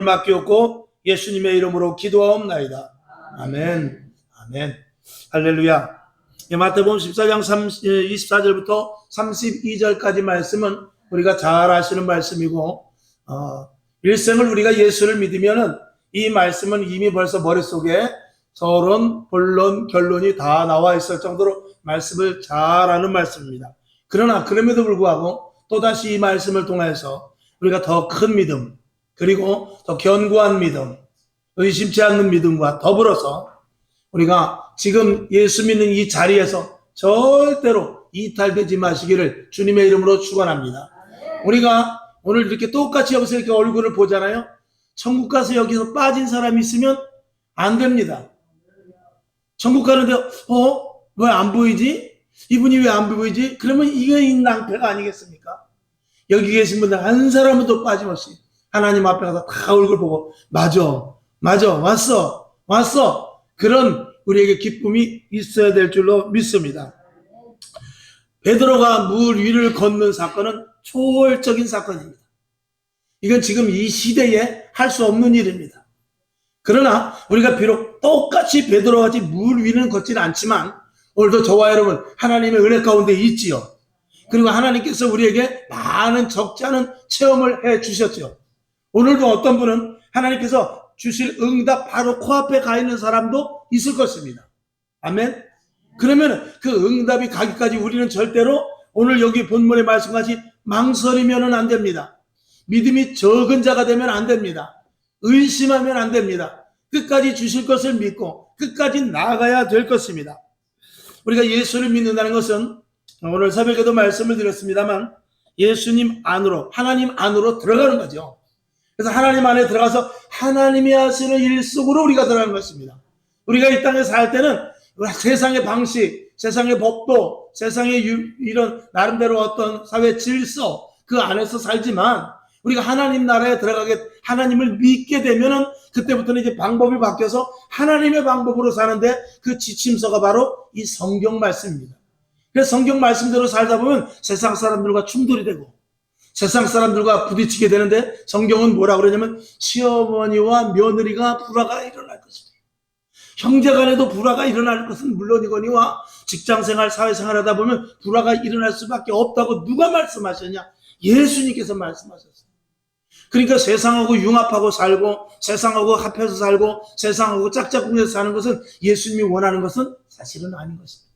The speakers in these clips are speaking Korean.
맡겼고 예수님의 이름으로 기도하옵나이다. 아멘. 아멘. 할렐루야. 마태복음 14장 24절부터 32절까지 말씀은 우리가 잘 아시는 말씀이고, 일생을 우리가 예수를 믿으면은 이 말씀은 이미 벌써 머릿속에 서론, 본론, 결론이 다 나와 있을 정도로 말씀을 잘 아는 말씀입니다. 그러나 그럼에도 불구하고 또다시 이 말씀을 통해서 우리가 더 큰 믿음, 그리고 더 견고한 믿음, 의심치 않는 믿음과 더불어서 우리가 지금 예수 믿는 이 자리에서 절대로 이탈되지 마시기를 주님의 이름으로 축원합니다. 우리가 오늘 이렇게 똑같이 여기서 이렇게 얼굴을 보잖아요. 천국 가서 여기서 빠진 사람이 있으면 안 됩니다. 천국 가는데 왜 안 보이지? 이분이 왜 안 보이지? 그러면 이게 낭패가 아니겠습니까? 여기 계신 분들 한 사람은 또 빠짐없이 하나님 앞에 가서 다 얼굴 보고 맞아 왔어 그런 우리에게 기쁨이 있어야 될 줄로 믿습니다. 베드로가 물 위를 걷는 사건은 초월적인 사건입니다. 이건 지금 이 시대에 할 수 없는 일입니다. 그러나 우리가 비록 똑같이 베드로같이 물 위는 걷지는 않지만 오늘도 저와 여러분 하나님의 은혜 가운데 있지요. 그리고 하나님께서 우리에게 많은 적지 않은 체험을 해 주셨죠. 오늘도 어떤 분은 하나님께서 주실 응답 바로 코앞에 가 있는 사람도 있을 것입니다. 아멘. 그러면 그 응답이 가기까지 우리는 절대로 오늘 여기 본문의 말씀같이 망설이면 안 됩니다. 믿음이 적은 자가 되면 안 됩니다. 의심하면 안 됩니다. 끝까지 주실 것을 믿고 끝까지 나아가야 될 것입니다. 우리가 예수를 믿는다는 것은 오늘 새벽에도 말씀을 드렸습니다만 예수님 안으로, 하나님 안으로 들어가는 거죠. 그래서 하나님 안에 들어가서 하나님이 하시는 일 속으로 우리가 들어가는 것입니다. 우리가 이 땅에 살 때는 세상의 방식, 세상의 법도, 세상의 이런 나름대로 어떤 사회 질서 그 안에서 살지만 우리가 하나님 나라에 들어가게 하나님을 믿게 되면은 그때부터는 이제 방법이 바뀌어서 하나님의 방법으로 사는데 그 지침서가 바로 이 성경 말씀입니다. 그래서 성경 말씀대로 살다 보면 세상 사람들과 충돌이 되고 세상 사람들과 부딪히게 되는데 성경은 뭐라 그러냐면 시어머니와 며느리가 불화가 일어날 것이다. 형제간에도 불화가 일어날 것은 물론이거니와 직장생활, 사회생활 하다 보면 불화가 일어날 수밖에 없다고 누가 말씀하셨냐? 예수님께서 말씀하셨어요. 그러니까 세상하고 융합하고 살고 세상하고 합해서 살고 세상하고 짝짝꿍해서 사는 것은 예수님이 원하는 것은 사실은 아닌 것입니다.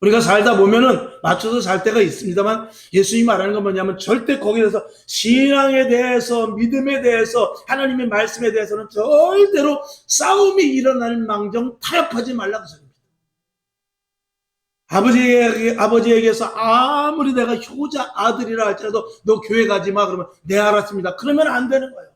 우리가 살다 보면은 맞춰서 살 때가 있습니다만 예수님이 말하는 건 뭐냐면 절대 거기에 대해서 신앙에 대해서 믿음에 대해서 하나님의 말씀에 대해서는 절대로 싸움이 일어날 망정 타협하지 말라고 합니다. 아버지에게서 아무리 내가 효자 아들이라 할지라도 너 교회 가지 마 그러면 네 알았습니다. 그러면 안 되는 거예요.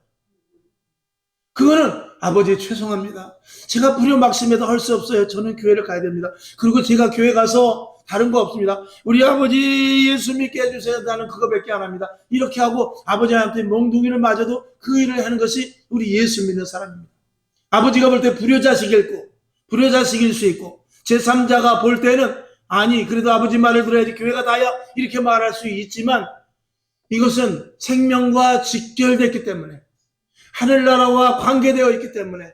그거는 아버지 죄송합니다. 제가 불효막심에도 할 수 없어요. 저는 교회를 가야 됩니다. 그리고 제가 교회 가서 다른 거 없습니다. 우리 아버지 예수 믿게 해주세요. 나는 그거밖에 안 합니다. 이렇게 하고 아버지한테 몽둥이를 맞아도 그 일을 하는 것이 우리 예수 믿는 사람입니다. 아버지가 볼 때 불효자식일 수 있고 제3자가 볼 때는 아니 그래도 아버지 말을 들어야지 교회가 다야 이렇게 말할 수 있지만 이것은 생명과 직결됐기 때문에 하늘나라와 관계되어 있기 때문에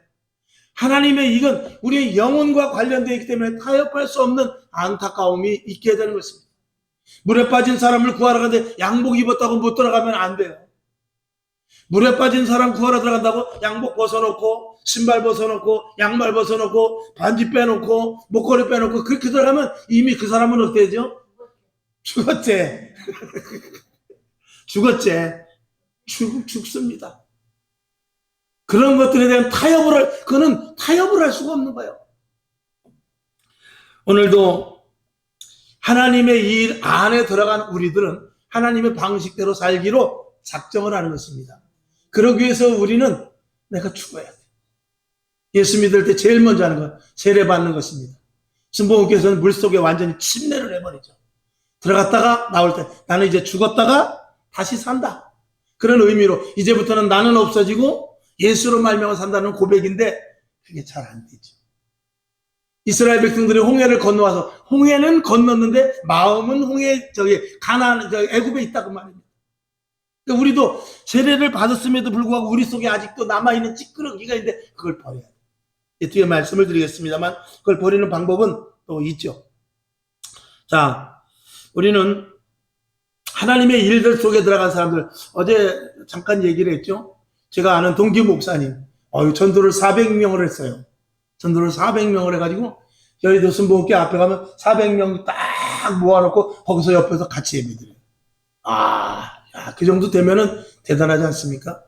하나님의 이건 우리의 영혼과 관련되어 있기 때문에 타협할 수 없는 안타까움이 있게 되는 것입니다. 물에 빠진 사람을 구하러 가는데 양복 입었다고 못 들어가면 안 돼요. 물에 빠진 사람 구하러 들어간다고 양복 벗어놓고 신발 벗어놓고 양말 벗어놓고 반지 빼놓고 목걸이 빼놓고 그렇게 들어가면 이미 그 사람은 어때죠? 죽었지. 죽습니다. 그런 것들에 대한 그거는 타협을 할 수가 없는 거예요. 오늘도 하나님의 일 안에 들어간 우리들은 하나님의 방식대로 살기로 작정을 하는 것입니다. 그러기 위해서 우리는 내가 죽어야 돼. 예수 믿을 때 제일 먼저 하는 건 세례 받는 것입니다. 신부님께서는 물속에 완전히 침례를 해버리죠. 들어갔다가 나올 때 나는 이제 죽었다가 다시 산다. 그런 의미로 이제부터는 나는 없어지고 예수로 말미암아 산다는 고백인데 그게 잘 안 되죠. 이스라엘 백성들이 홍해를 건너와서 홍해는 건넜는데 마음은 애굽에 있다고 말입니다. 그러니까 우리도 세례를 받았음에도 불구하고 우리 속에 아직도 남아있는 찌끄러기가 있는데 그걸 버려야 돼요. 뒤에 말씀을 드리겠습니다만 그걸 버리는 방법은 또 있죠. 자, 우리는 하나님의 일들 속에 들어간 사람들, 어제 잠깐 얘기를 했죠. 제가 아는 동기 목사님, 전도를 400명을 했어요. 전도를 400명을 해가지고 저희도 순복음교회 앞에 가면 400명 딱 모아놓고 거기서 옆에서 같이 예배드려요. 그 정도 되면은 대단하지 않습니까?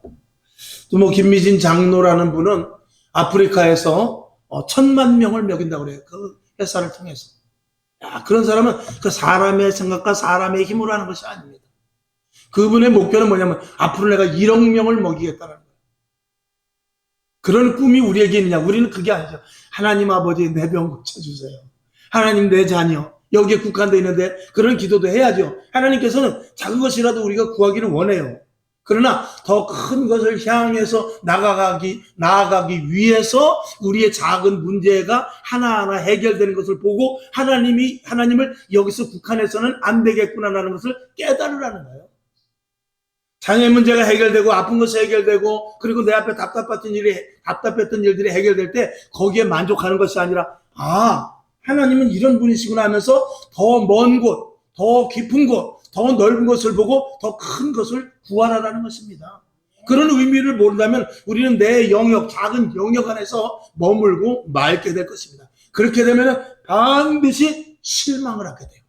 또 뭐 김미진 장로라는 분은 아프리카에서 1000만 명을 먹인다고 그래요. 그 회사를 통해서. 그런 사람은 그 사람의 생각과 사람의 힘으로 하는 것이 아닙니다. 그분의 목표는 뭐냐면 앞으로 내가 1억 명을 먹이겠다는 거예요. 그런 꿈이 우리에게 있느냐? 우리는 그게 아니죠. 하나님 아버지 내 병 고쳐주세요. 하나님 내 자녀 여기에 국한되어 있는데 그런 기도도 해야죠. 하나님께서는 작은 것이라도 우리가 구하기를 원해요. 그러나 더 큰 것을 향해서 나아가기 위해서 우리의 작은 문제가 하나하나 해결되는 것을 보고 하나님을 여기서 국한해서는 안 되겠구나라는 것을 깨달으라는 거예요. 장애 문제가 해결되고 아픈 것이 해결되고 그리고 내 앞에 답답했던 일들이 해결될 때 거기에 만족하는 것이 아니라 하나님은 이런 분이시구나 하면서 더 먼 곳, 더 깊은 곳, 더 넓은 것을 보고 더 큰 것을 구하라는 것입니다. 그런 의미를 모른다면 우리는 내 영역, 작은 영역 안에서 머물고 맑게 될 것입니다. 그렇게 되면 반드시 실망을 하게 돼요.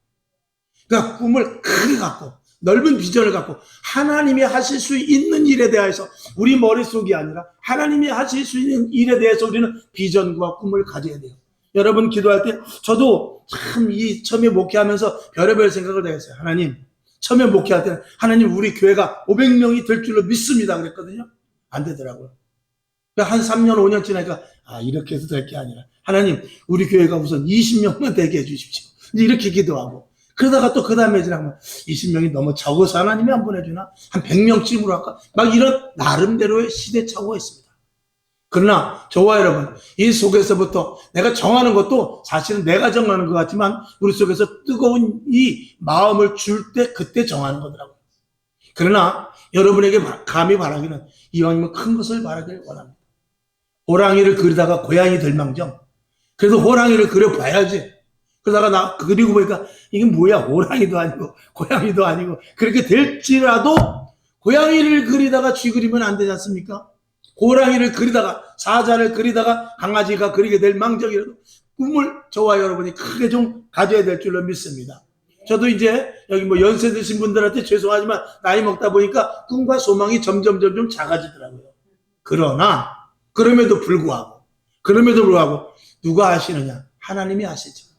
그러니까 꿈을 크게 갖고 넓은 비전을 갖고 하나님이 하실 수 있는 일에 대해서 우리 머릿속이 아니라 하나님이 하실 수 있는 일에 대해서 우리는 비전과 꿈을 가져야 돼요. 여러분 기도할 때 저도 참 처음에 목회하면서 별의별 생각을 했어요. 하나님, 처음에 목회할 때는 하나님 우리 교회가 500명이 될 줄로 믿습니다 그랬거든요. 안 되더라고요. 한 3년 5년 지나니까 이렇게 해서 될 게 아니라 하나님 우리 교회가 우선 20명만 되게 해주십시오. 이렇게 기도하고 그러다가 또 그 다음에 지나면 20명이 너무 적어서 하나님이 안 보내주나? 한 100명쯤으로 할까? 막 이런 나름대로의 시대착오가 있습니다. 그러나 저와 여러분 이 속에서부터 내가 정하는 것도 사실은 내가 정하는 것 같지만 우리 속에서 뜨거운 이 마음을 줄 때 그때 정하는 거더라고요. 그러나 여러분에게 감히 바라기는 이왕이면 큰 것을 바라기를 원합니다. 호랑이를 그리다가 고양이 될 망정 그래도 호랑이를 그려봐야지. 그러다가 그리고 보니까 이게 뭐야, 호랑이도 아니고 고양이도 아니고 그렇게 될지라도 고양이를 그리다가 쥐 그리면 안 되지 않습니까? 호랑이를 그리다가 사자를 그리다가 강아지가 그리게 될 망정이라도 꿈을 저와 여러분이 크게 좀 가져야 될 줄로 믿습니다. 저도 이제 여기 뭐 연세 드신 분들한테 죄송하지만 나이 먹다 보니까 꿈과 소망이 점점 작아지더라고요. 그러나 그럼에도 불구하고 누가 하시느냐? 하나님이 하시죠.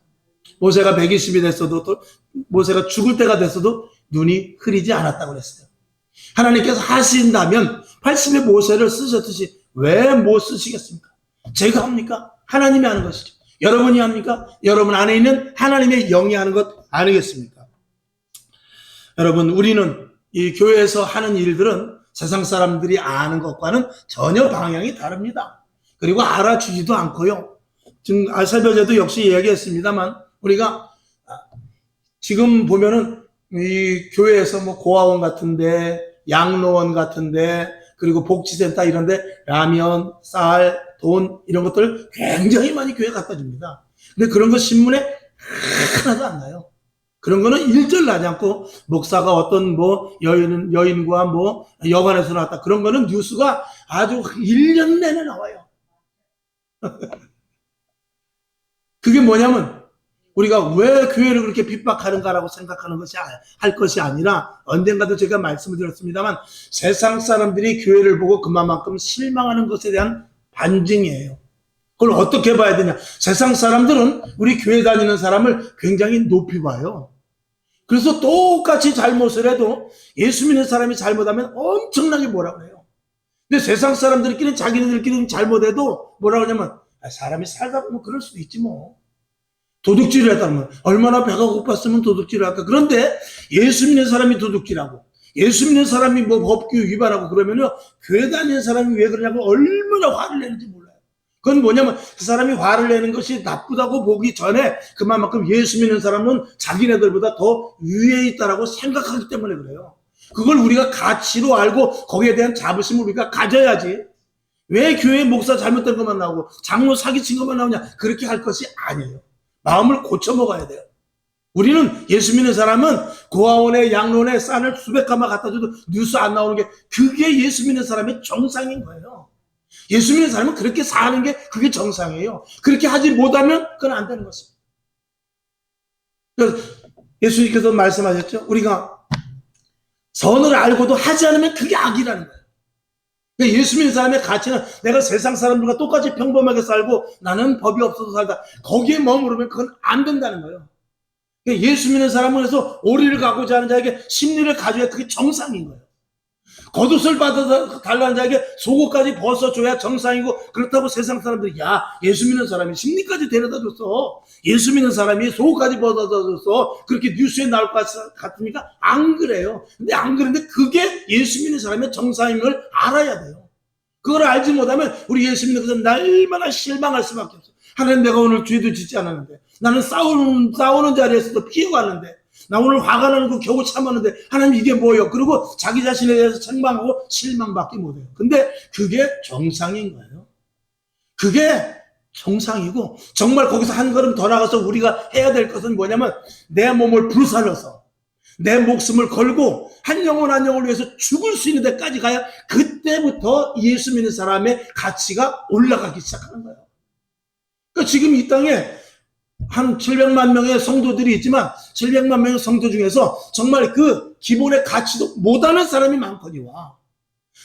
모세가 120이 됐어도 또 모세가 죽을 때가 됐어도 눈이 흐리지 않았다고 그랬어요. 하나님께서 하신다면 80의 모세를 쓰셨듯이 왜 못 쓰시겠습니까? 제가 합니까? 하나님이 하는 것이죠. 여러분이 합니까? 여러분 안에 있는 하나님의 영이 하는 것 아니겠습니까? 여러분 우리는 이 교회에서 하는 일들은 세상 사람들이 아는 것과는 전혀 방향이 다릅니다. 그리고 알아주지도 않고요. 지금 새벽에도 역시 이야기했습니다만 우리가 지금 보면은 이 교회에서 뭐 고아원 같은데 양로원 같은데 그리고 복지센터 이런데 라면, 쌀, 돈 이런 것들 굉장히 많이 교회 갖다 줍니다. 근데 그런 거 신문에 하나도 안 나요. 그런 거는 일절 나지 않고 목사가 어떤 뭐 여인과 뭐 여관에서 나왔다 그런 거는 뉴스가 아주 1년 내내 나와요. 그게 뭐냐면 우리가 왜 교회를 그렇게 핍박하는가라고 생각하는 것이 할 것이 아니라 언젠가도 제가 말씀을 드렸습니다만 세상 사람들이 교회를 보고 그만큼 실망하는 것에 대한 반증이에요. 그걸 어떻게 봐야 되냐? 세상 사람들은 우리 교회 다니는 사람을 굉장히 높이 봐요. 그래서 똑같이 잘못을 해도 예수 믿는 사람이 잘못하면 엄청나게 뭐라 그래요. 근데 세상 사람들끼리는 자기네들끼리 잘못해도 뭐라 그러냐면 사람이 살다 보면 그럴 수도 있지 뭐. 도둑질을 했다면 얼마나 배가 고팠으면 도둑질을 할까. 그런데 예수 믿는 사람이 도둑질하고 예수 믿는 사람이 뭐 법규 위반하고 그러면요 교회 다니는 사람이 왜 그러냐고 얼마나 화를 내는지 몰라요. 그건 뭐냐면 그 사람이 화를 내는 것이 나쁘다고 보기 전에 그만큼 예수 믿는 사람은 자기네들보다 더 위에 있다라고 생각하기 때문에 그래요. 그걸 우리가 가치로 알고 거기에 대한 자부심을 우리가 가져야지. 왜 교회 목사 잘못된 것만 나오고 장로 사기친 것만 나오냐? 그렇게 할 것이 아니에요. 마음을 고쳐 먹어야 돼요. 우리는 예수 믿는 사람은 고아원에 양론에 쌀을 수백 가마 갖다 줘도 뉴스 안 나오는 게 그게 예수 믿는 사람의 정상인 거예요. 예수 믿는 사람은 그렇게 사는 게 그게 정상이에요. 그렇게 하지 못하면 그건 안 되는 것입니다. 그래서 예수님께서 말씀하셨죠. 우리가 선을 알고도 하지 않으면 그게 악이라는 거예요. 그러니까 예수 믿는 사람의 가치는 내가 세상 사람들과 똑같이 평범하게 살고 나는 법이 없어서 살다. 거기에 머무르면 그건 안 된다는 거예요. 그러니까 예수 믿는 사람은 그래서 오리를 가고자 하는 자에게 심리를 가져야 그게 정상인 거예요. 겉옷을 받아달라는 자에게 속옷까지 벗어줘야 정상이고, 그렇다고 세상 사람들이 야 예수 믿는 사람이 심리까지 데려다 줬어, 예수 믿는 사람이 속옷까지 벗어다 줬어, 그렇게 뉴스에 나올 것 같으니까 안 그래요. 근데 안 그런데 그게 예수 믿는 사람의 정상인 걸 알아야 돼요. 그걸 알지 못하면 우리 예수 믿는 것은 날마다 실망할 수밖에 없어요. 하나님, 내가 오늘 죄도 짓지 않았는데, 나는 싸우는 자리에서도 피해갔는데, 나 오늘 화가 나는 거 겨우 참았는데 하나님 이게 뭐예요? 그리고 자기 자신에 대해서 책망하고 실망밖에 못해요. 근데 그게 정상인 거예요. 그게 정상이고, 정말 거기서 한 걸음 더 나가서 우리가 해야 될 것은 뭐냐면, 내 몸을 불살라서 내 목숨을 걸고 한 영혼 한 영혼을 위해서 죽을 수 있는 데까지 가야 그때부터 예수 믿는 사람의 가치가 올라가기 시작하는 거예요. 그러니까 지금 이 땅에 한 700만 명의 성도들이 있지만 700만 명의 성도 중에서 정말 그 기본의 가치도 못하는 사람이 많거니와,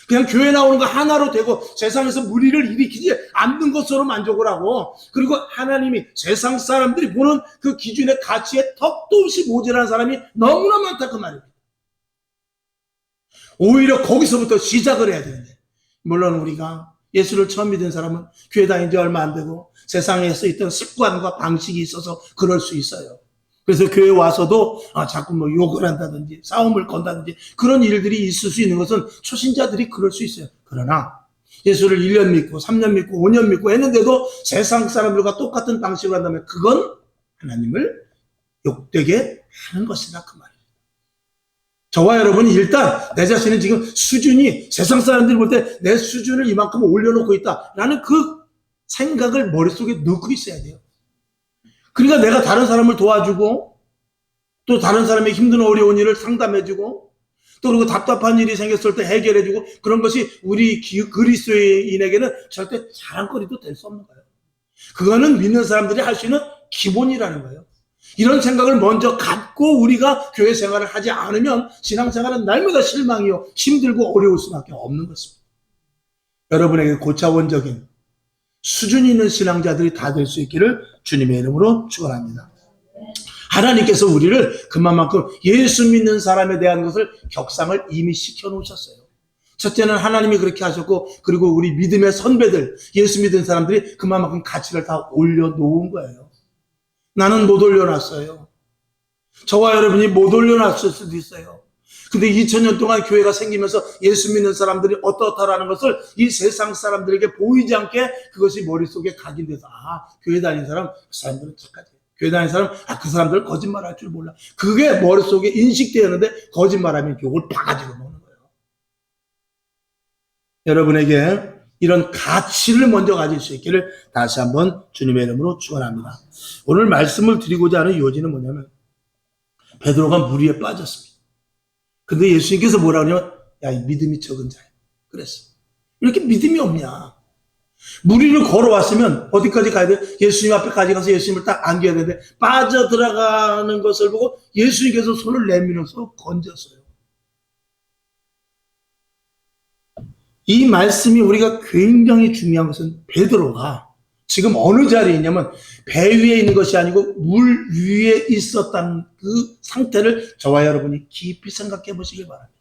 그냥 교회 나오는 거 하나로 되고 세상에서 무리를 일으키지 않는 것으로 만족을 하고, 그리고 하나님이 세상 사람들이 보는 그 기준의 가치에 턱도 없이 모자란 사람이 너무나 많다 그 말입니다. 오히려 거기서부터 시작을 해야 되는데, 물론 우리가 예수를 처음 믿은 사람은 교회 다닌 지 얼마 안 되고 세상에서 있던 습관과 방식이 있어서 그럴 수 있어요. 그래서 교회 와서도 자꾸 뭐 욕을 한다든지 싸움을 건다든지 그런 일들이 있을 수 있는 것은 초신자들이 그럴 수 있어요. 그러나 예수를 1년 믿고 3년 믿고 5년 믿고 했는데도 세상 사람들과 똑같은 방식으로 한다면 그건 하나님을 욕되게 하는 것이다 그 말이에요. 저와 여러분이 일단 내 자신은 지금 수준이 세상 사람들이 볼 때 내 수준을 이만큼 올려놓고 있다라는 그 생각을 머릿속에 넣고 있어야 돼요. 그러니까 내가 다른 사람을 도와주고, 또 다른 사람의 힘든 어려운 일을 상담해주고, 또 그리고 답답한 일이 생겼을 때 해결해주고, 그런 것이 우리 그리스도인에게는 절대 자랑거리도 될 수 없는 거예요. 그거는 믿는 사람들이 할 수 있는 기본이라는 거예요. 이런 생각을 먼저 갖고 우리가 교회 생활을 하지 않으면 신앙생활은 날마다 실망이요, 힘들고 어려울 수밖에 없는 것입니다. 여러분에게 고차원적인 수준 있는 신앙자들이 다 될 수 있기를 주님의 이름으로 축원합니다. 하나님께서 우리를 그만큼 예수 믿는 사람에 대한 것을 격상을 이미 시켜놓으셨어요. 첫째는 하나님이 그렇게 하셨고, 그리고 우리 믿음의 선배들, 예수 믿은 사람들이 그만큼 가치를 다 올려놓은 거예요. 나는 못 올려놨어요. 저와 여러분이 못 올려놨을 수도 있어요. 근데 2000년 동안 교회가 생기면서 예수 믿는 사람들이 어떻다라는 것을 이 세상 사람들에게 보이지 않게 그것이 머릿속에 각인돼서, 교회 다니는 사람, 그 사람들은 착하지. 교회 다니는 사람, 그 사람들 거짓말할 줄 몰라. 그게 머릿속에 인식되었는데 거짓말하면 욕을 바가지로 먹는 거예요. 여러분에게 이런 가치를 먼저 가질 수 있기를 다시 한번 주님의 이름으로 축원합니다. 오늘 말씀을 드리고자 하는 요지는 뭐냐면, 베드로가 물 위에 빠졌습니다. 근데 예수님께서 뭐라 그러냐면, 야, 이 믿음이 적은 자야. 그랬어. 이렇게 믿음이 없냐. 물 위를 걸어왔으면 어디까지 가야 돼? 예수님 앞에까지 가서 예수님을 딱 안겨야 되는데, 빠져들어가는 것을 보고 예수님께서 손을 내밀어서 건졌어요. 이 말씀이 우리가 굉장히 중요한 것은, 베드로가 지금 어느 자리에 있냐면 배 위에 있는 것이 아니고 물 위에 있었다는 그 상태를 저와 여러분이 깊이 생각해 보시길 바랍니다.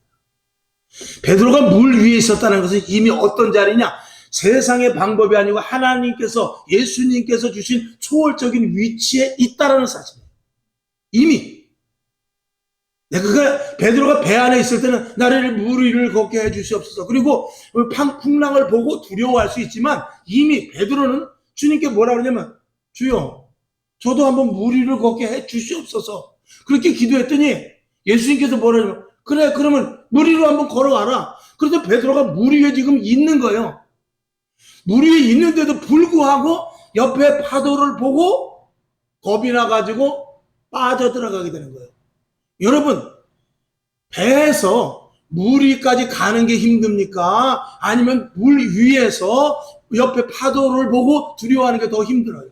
베드로가 물 위에 있었다는 것은 이미 어떤 자리냐? 세상의 방법이 아니고 하나님께서, 예수님께서 주신 초월적인 위치에 있다라는 사실이에요. 이미 베드로가 배 안에 있을 때는 나를 물 위를 걷게 해주시옵소서, 그리고 풍랑을 보고 두려워할 수 있지만, 이미 베드로는 주님께 뭐라 그러냐면, 주여 저도 한번 물 위를 걷게 해주시옵소서, 그렇게 기도했더니 예수님께서 뭐라 그러냐면, 그래 그러면 물 위로 한번 걸어와라. 그래서 베드로가 물 위에 지금 있는 거예요. 물 위에 있는데도 불구하고 옆에 파도를 보고 겁이 나가지고 빠져들어가게 되는 거예요. 여러분, 배에서 물 위까지 가는 게 힘듭니까? 아니면 물 위에서 옆에 파도를 보고 두려워하는 게 더 힘들어요?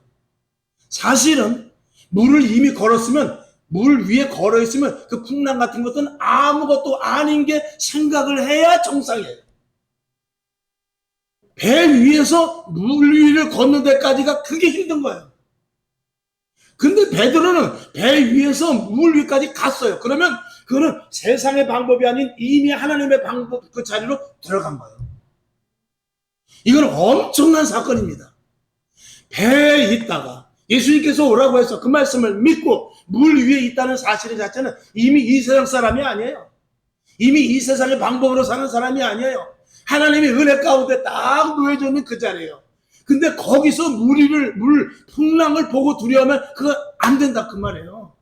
사실은 물을 이미 걸었으면, 물 위에 걸어있으면 그 풍랑 같은 것은 아무것도 아닌 게 생각을 해야 정상이에요. 배 위에서 물 위를 걷는 데까지가 그게 힘든 거예요. 근데 베드로는 배 위에서 물 위까지 갔어요. 그러면 그거는 세상의 방법이 아닌 이미 하나님의 방법, 그 자리로 들어간 거예요. 이건 엄청난 사건입니다. 배에 있다가 예수님께서 오라고 해서 그 말씀을 믿고 물 위에 있다는 사실 자체는 이미 이 세상 사람이 아니에요. 이미 이 세상의 방법으로 사는 사람이 아니에요. 하나님의 은혜 가운데 딱 놓여져 있는 그 자리예요. 근데 거기서 물 풍랑을 보고 두려워하면 그거 안 된다 그 말이에요.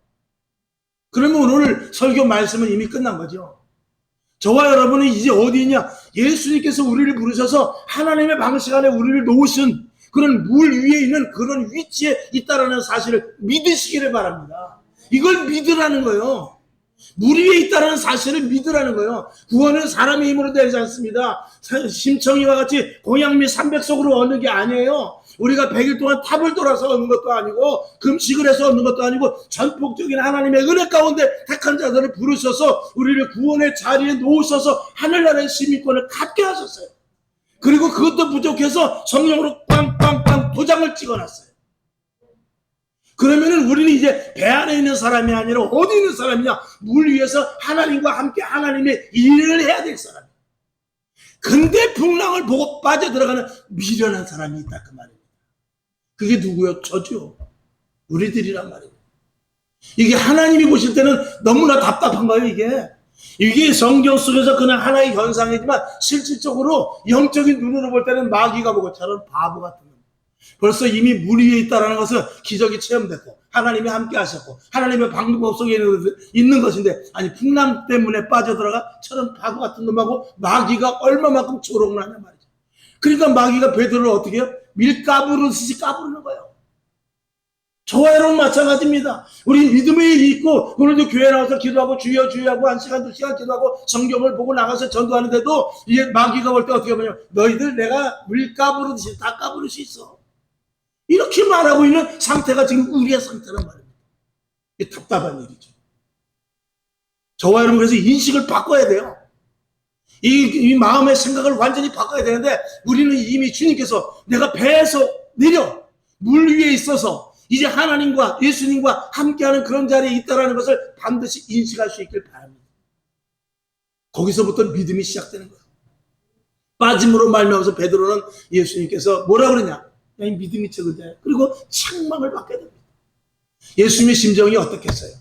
그러면 오늘 설교 말씀은 이미 끝난 거죠. 저와 여러분은 이제 어디 있냐? 예수님께서 우리를 부르셔서 하나님의 방식 안에 우리를 놓으신 그런 물 위에 있는 그런 위치에 있다라는 사실을 믿으시기를 바랍니다. 이걸 믿으라는 거예요. 물 위에 있다는 사실을 믿으라는 거예요. 구원은 사람의 힘으로 되지 않습니다. 심청이와 같이 고향 및 산백 속으로 얻는 게 아니에요. 우리가 100일 동안 탑을 돌아서 얻는 것도 아니고 금식을 해서 얻는 것도 아니고 전폭적인 하나님의 은혜 가운데 택한 자들을 부르셔서 우리를 구원의 자리에 놓으셔서 하늘나라의 시민권을 갖게 하셨어요. 그리고 그것도 부족해서 성령으로 빵빵빵 도장을 찍어놨어요. 그러면은 우리는 이제 배 안에 있는 사람이 아니라 어디 있는 사람이냐? 물 위에서 하나님과 함께 하나님의 일을 해야 될 사람. 근데 풍랑을 보고 빠져들어가는 미련한 사람이 있다 그 말입니다. 그게 누구요? 저죠. 우리들이란 말이에요. 이게 하나님이 보실 때는 너무나 답답한가요 이게? 이게 성경 속에서 그냥 하나의 현상이지만 실질적으로 영적인 눈으로 볼 때는 마귀가 보고 저런 바보 같은 거. 벌써 이미 물 위에 있다는 것은 기적이 체험됐고 하나님이 함께 하셨고 하나님의 방법 속에 있는 것인데, 아니 풍랑 때문에 빠져들어가 저런 바보 같은 놈하고 마귀가 얼마만큼 조롱을 하냐 말이죠. 그러니까 마귀가 베드로를 어떻게 해요? 밀가부르듯이 까부르는 거예요. 저와 여러분 마찬가지입니다. 우리 믿음에 있고 오늘도 교회 나와서 기도하고 주여 주여하고 1시간 2시간 기도하고 성경을 보고 나가서 전도하는데도 이게 마귀가 볼 때 어떻게 보냐면 너희들 내가 밀가부르듯이 다 까부를 수 있어. 이렇게 말하고 있는 상태가 지금 우리의 상태란 말입니다. 이게 답답한 일이죠. 저와 여러분 그래서 인식을 바꿔야 돼요. 이 마음의 생각을 완전히 바꿔야 되는데 우리는 이미 주님께서 내가 배에서 내려 물 위에 있어서 이제 하나님과 예수님과 함께하는 그런 자리에 있다는 것을 반드시 인식할 수 있길 바랍니다. 거기서부터 믿음이 시작되는 거예요. 빠짐으로 말미암아서 베드로는 예수님께서 뭐라 그러냐? 야, 이 믿음이 적은데. 그리고 책망을 받게 됩니다. 예수님의 심정이 어떻겠어요?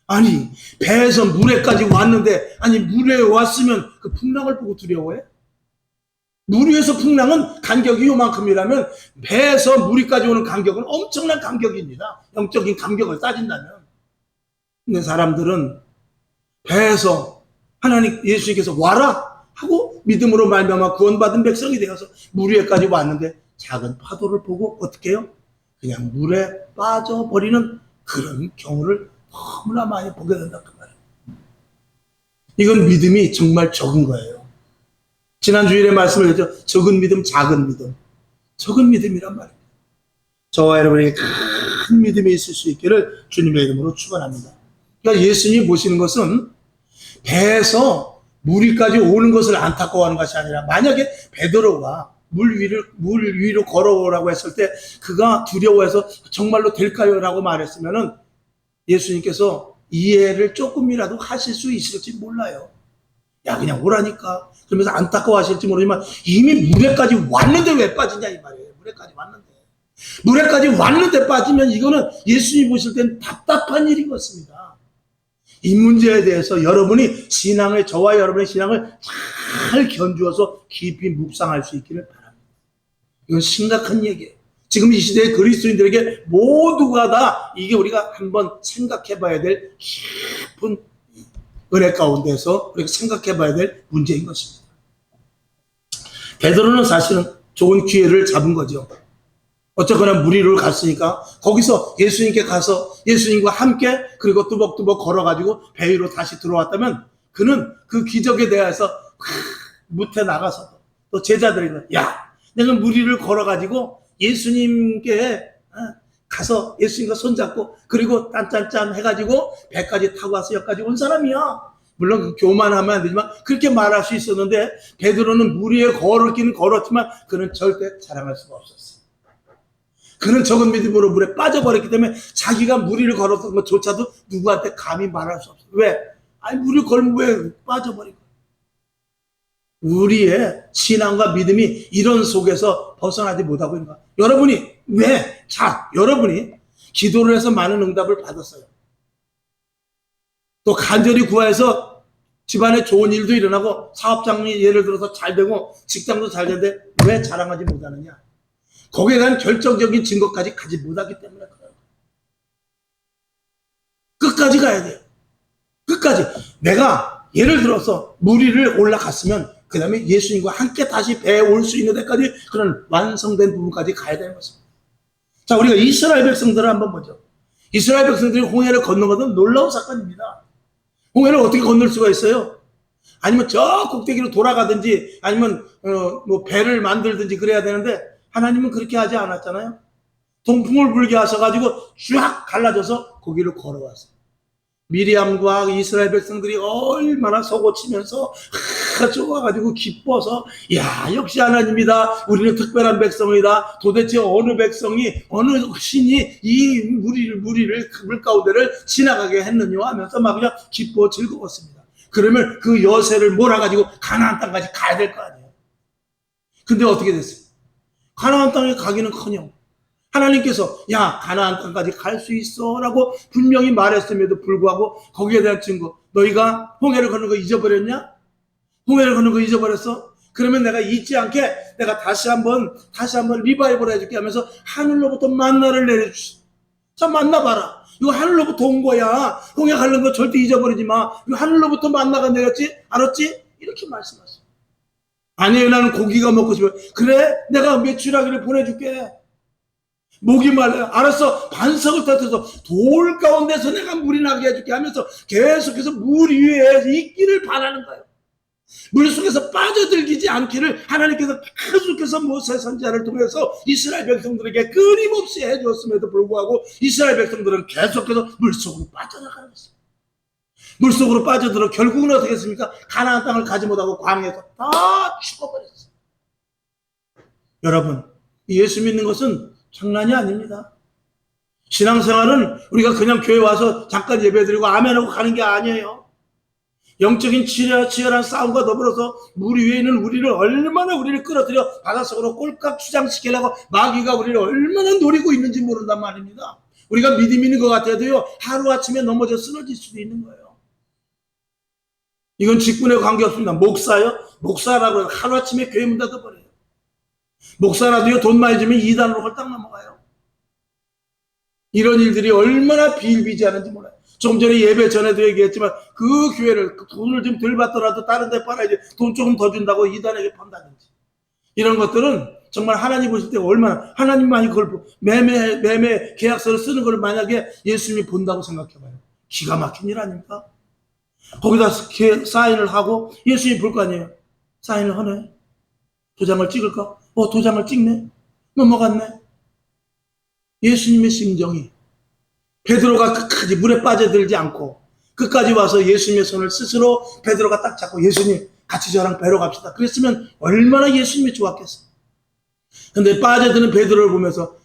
아니 배에서 물에까지 왔는데, 아니 물에 왔으면 그 풍랑을 보고 두려워해? 물 위에서 풍랑은 간격이 요만큼이라면 배에서 물이까지 오는 간격은 엄청난 간격입니다. 영적인 간격을 따진다면. 근데 사람들은 배에서 하나님 예수님께서 와라 하고 믿음으로 말미암아 구원받은 백성이 되어서 물 위에까지 왔는데 작은 파도를 보고 어떻게 해요? 그냥 물에 빠져버리는 그런 경우를 너무나 많이 보게 된다 그 말이에요. 이건 믿음이 정말 적은 거예요. 지난 주일에 말씀을 했죠. 적은 믿음, 작은 믿음. 적은 믿음이란 말이에요. 저와 여러분에게 큰 믿음이 있을 수 있기를 주님의 이름으로 축원합니다. 그러니까 예수님이 보시는 것은 배에서 물 위까지 오는 것을 안타까워하는 것이 아니라, 만약에 베드로가 물 위로 걸어오라고 했을 때 그가 두려워해서 정말로 될까요? 라고 말했으면은 예수님께서 이해를 조금이라도 하실 수 있을지 몰라요. 야 그냥 오라니까 그러면서 안타까워하실지 모르지만 이미 물에까지 왔는데 왜 빠지냐 이 말이에요. 물에까지 왔는데 빠지면 이거는 예수님이 보실 때는 답답한 일인 것입니다. 이 문제에 대해서 여러분이 저와 여러분의 신앙을 잘 견주어서 깊이 묵상할 수 있기를 바랍니다. 이건 심각한 얘기예요. 지금 이 시대의 그리스도인들에게 모두가 다 이게 우리가 한번 생각해 봐야 될 깊은 은혜 가운데서 우리가 생각해 봐야 될 문제인 것입니다. 베드로는 사실은 좋은 기회를 잡은 거죠. 어쨌거나 무리를 갔으니까 거기서 예수님께 가서 예수님과 함께 그리고 뚜벅뚜벅 걸어가지고 배 위로 다시 들어왔다면 그는 그 기적에 대해서 무태 나가서 또 제자들이 야 내가 무리를 걸어가지고 예수님께 가서 예수님과 손잡고 그리고 짠짠짠 해가지고 배까지 타고 와서 여기까지 온 사람이야. 물론 그 교만하면 안 되지만 그렇게 말할 수 있었는데 베드로는 무리에 걸었기는 걸었지만 그는 절대 자랑할 수가 없었어요. 그는 적은 믿음으로 물에 빠져버렸기 때문에 자기가 무리를 걸었던 것조차도 누구한테 감히 말할 수 없어요. 왜? 아니 무리 걸면 왜 빠져버리고. 우리의 신앙과 믿음이 이런 속에서 벗어나지 못하고 있는 거야. 여러분이 왜? 자, 여러분이 기도를 해서 많은 응답을 받았어요. 또 간절히 구해서 집안에 좋은 일도 일어나고 사업장이 예를 들어서 잘 되고 직장도 잘 되는데 왜 자랑하지 못하느냐? 거기에 대한 결정적인 증거까지 가지 못하기 때문에 그래요. 끝까지 가야 돼요. 끝까지. 내가 예를 들어서 무리를 올라갔으면 그 다음에 예수님과 함께 다시 배에 올 수 있는 데까지 그런 완성된 부분까지 가야 되는 것입니다. 자, 우리가 이스라엘 백성들을 한번 보죠. 이스라엘 백성들이 홍해를 건넌 것은 놀라운 사건입니다. 홍해를 어떻게 건널 수가 있어요? 아니면 저 꼭대기로 돌아가든지 아니면 뭐 배를 만들든지 그래야 되는데 하나님은 그렇게 하지 않았잖아요. 동풍을 불게 하셔가지고 쫙 갈라져서 거기를 걸어왔어요. 미리암과 이스라엘 백성들이 얼마나 서고치면서 좋아가지고 기뻐서 야 역시 하나님이다. 우리는 특별한 백성이다. 도대체 어느 백성이 어느 신이 이 무리를 물 가운데를 지나가게 했느냐 하면서 막 그냥 기뻐 즐거웠습니다. 그러면 그 여세를 몰아가지고 가나안 땅까지 가야 될 거 아니에요. 근데 어떻게 됐어요? 가나안 땅에 가기는커녕 하나님께서 야 가나안 땅까지 갈 수 있어 라고 분명히 말했음에도 불구하고 거기에 대한 증거 너희가 홍해를 거는 거 잊어버렸냐? 홍해를 거는 거 잊어버렸어? 그러면 내가 잊지 않게 내가 다시 한번 리바이벌 해줄게 하면서 하늘로부터 만나를 내려주시. 자 만나봐라. 이거 하늘로부터 온 거야. 홍해 가는 거 절대 잊어버리지 마. 이거 하늘로부터 만나가 내렸지? 알았지? 이렇게 말씀하세요. 아니에요 나는 고기가 먹고 싶어요. 그래 내가 메추라기를 보내줄게. 목이 말라요. 알았어. 반석을 터뜨려서 돌 가운데서 내가 물이 나게 해줄게 하면서 계속해서 물 위에 있기를 바라는 거예요. 물 속에서 빠져들지 않기를 하나님께서 계속해서 모세 선지자를 통해서 이스라엘 백성들에게 끊임없이 해주었음에도 불구하고 이스라엘 백성들은 계속해서 물속으로 빠져나가는 것입니다. 물속으로 빠져들어 결국은 어떻게 했습니까? 가나안 땅을 가지 못하고 광야에서 다 죽어버렸어요. 여러분 예수 믿는 것은 장난이 아닙니다. 신앙생활은 우리가 그냥 교회 와서 잠깐 예배드리고 아멘하고 가는 게 아니에요. 영적인 치열한 싸움과 더불어서 물 위에 있는 우리를 얼마나 우리를 끌어들여 바닷속으로 꼴깍 추장시키려고 마귀가 우리를 얼마나 노리고 있는지 모른단 말입니다. 우리가 믿음 있는 것 같아도요 하루아침에 넘어져 쓰러질 수도 있는 거예요. 이건 직분에 관계없습니다. 목사요? 목사라고 해서 하루아침에 교회 문 닫아버려요. 목사라도요 돈 많이 주면 이단으로 홀딱 넘어가요. 이런 일들이 얼마나 비일비재하는지 몰라요. 조금 전에 예배 전에도 얘기했지만 그 교회를 돈을 좀 덜 받더라도 다른 데 팔아야지 돈 조금 더 준다고 이단에게 판다든지 이런 것들은 정말 하나님 보실 때 얼마나 하나님만이 그걸 매매 계약서를 쓰는 걸 만약에 예수님이 본다고 생각해봐요. 기가 막힌 일 아닙니까? 거기다 사인을 하고 예수님이 볼 거 아니에요. 사인을 하네. 도장을 찍을까? 도장을 찍네. 넘어갔네. 예수님의 심정이 베드로가 끝까지 물에 빠져들지 않고 끝까지 와서 예수님의 손을 스스로 베드로가 딱 잡고 예수님 같이 저랑 배로 갑시다. 그랬으면 얼마나 예수님이 좋았겠어. 근데 빠져드는 베드로를 보면서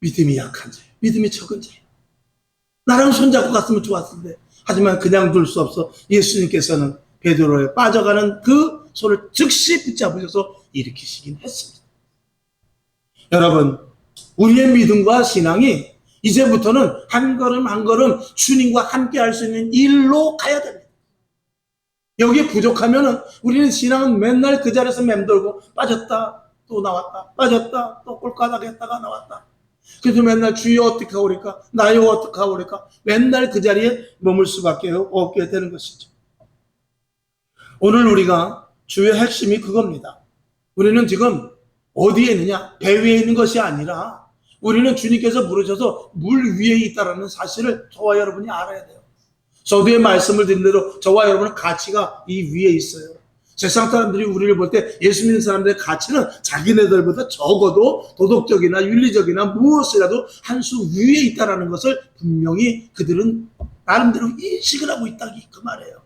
믿음이 약한 자예요. 믿음이 적은 자예요. 나랑 손잡고 갔으면 좋았을 텐데 하지만 그냥 둘 수 없어. 예수님께서는 베드로에 빠져가는 그 손을 즉시 붙잡으셔서 일으키시긴 했습니다. 여러분 우리의 믿음과 신앙이 이제부터는 한 걸음 한 걸음 주님과 함께 할 수 있는 일로 가야 됩니다. 여기에 부족하면 우리는 신앙은 맨날 그 자리에서 맴돌고 빠졌다 또 나왔다 빠졌다 또 꼴까닥 했다가 나왔다. 그래서 맨날 주여 어떻게 하오리까 나요 어떻게 하오리까 맨날 그 자리에 머물 수밖에 없게 되는 것이죠. 오늘 우리가 주의 핵심이 그겁니다. 우리는 지금 어디에 있느냐? 배 위에 있는 것이 아니라 우리는 주님께서 부르셔서 물 위에 있다는 사실을 저와 여러분이 알아야 돼요. 저도의 말씀을 드린 대로 저와 여러분은 가치가 이 위에 있어요. 세상 사람들이 우리를 볼 때 예수 믿는 사람들의 가치는 자기네들보다 적어도 도덕적이나 윤리적이나 무엇이라도 한 수 위에 있다는 것을 분명히 그들은 나름대로 인식을 하고 있다 그 말이에요.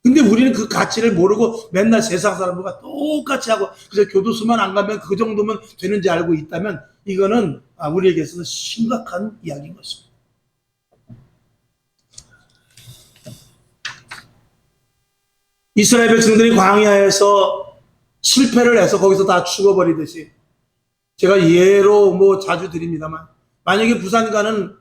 근데 우리는 그 가치를 모르고 맨날 세상 사람들과 똑같이 하고 그저 교도소만 안 가면 그 정도면 되는지 알고 있다면 이거는 우리에게 있어서 심각한 이야기인 것입니다. 이스라엘 백성들이 광야에서 실패를 해서 거기서 다 죽어버리듯이 제가 예로 자주 드립니다만 만약에 부산 가는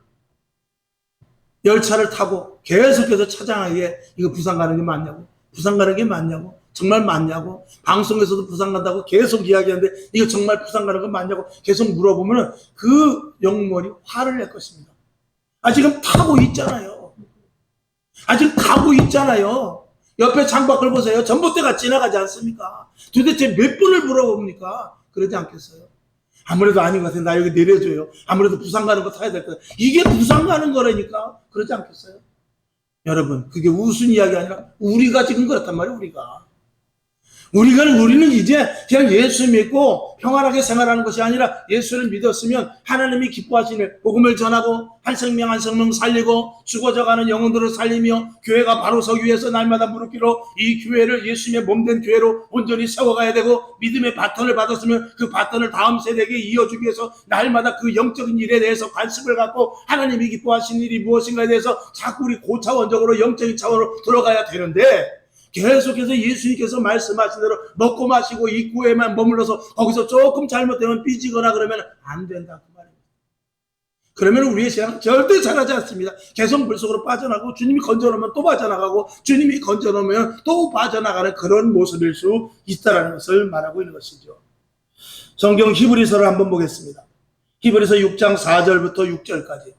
열차를 타고 계속해서 찾아가기에 이거 부산 가는 게 맞냐고, 부산 가는 게 맞냐고, 정말 맞냐고, 방송에서도 부산 간다고 계속 이야기하는데 이거 정말 부산 가는 거 맞냐고 계속 물어보면 그 영물이 화를 낼 것입니다. 지금 타고 있잖아요. 지금 가고 있잖아요. 옆에 창밖을 보세요. 전봇대가 지나가지 않습니까? 도대체 몇 번을 물어봅니까? 그러지 않겠어요? 아무래도 아닌 것 같아요. 나 여기 내려줘요. 아무래도 부산 가는 거 타야 될 거예요. 이게 부산 가는 거라니까. 그러지 않겠어요? 여러분, 그게 무슨 이야기 아니라 우리가 지금 그렇단 말이에요. 우리는 이제 그냥 예수 믿고 평안하게 생활하는 것이 아니라 예수를 믿었으면 하나님이 기뻐하시는 복음을 전하고 한 생명 한 생명 살리고 죽어져가는 영혼들을 살리며 교회가 바로 서기 위해서 날마다 무릎 꿇어 이 교회를 예수님의 몸된 교회로 온전히 세워가야 되고 믿음의 바톤을 받았으면 그 바톤을 다음 세대에게 이어주기 위해서 날마다 그 영적인 일에 대해서 관심을 갖고 하나님이 기뻐하시는 일이 무엇인가에 대해서 자꾸 우리 고차원적으로 영적인 차원으로 들어가야 되는데 계속해서 예수님께서 말씀하신 대로 먹고 마시고 이 구에만 머물러서 거기서 조금 잘못되면 삐지거나 그러면 안 된다 그 말입니다. 그러면 우리의 신앙은 절대 잘하지 않습니다. 계속 물속으로 빠져나가고 주님이 건져놓으면 또 빠져나가고 주님이 건져놓으면 또 빠져나가는 그런 모습일 수 있다는 것을 말하고 있는 것이죠. 성경 히브리서를 한번 보겠습니다. 히브리서 6장 4절부터 6절까지.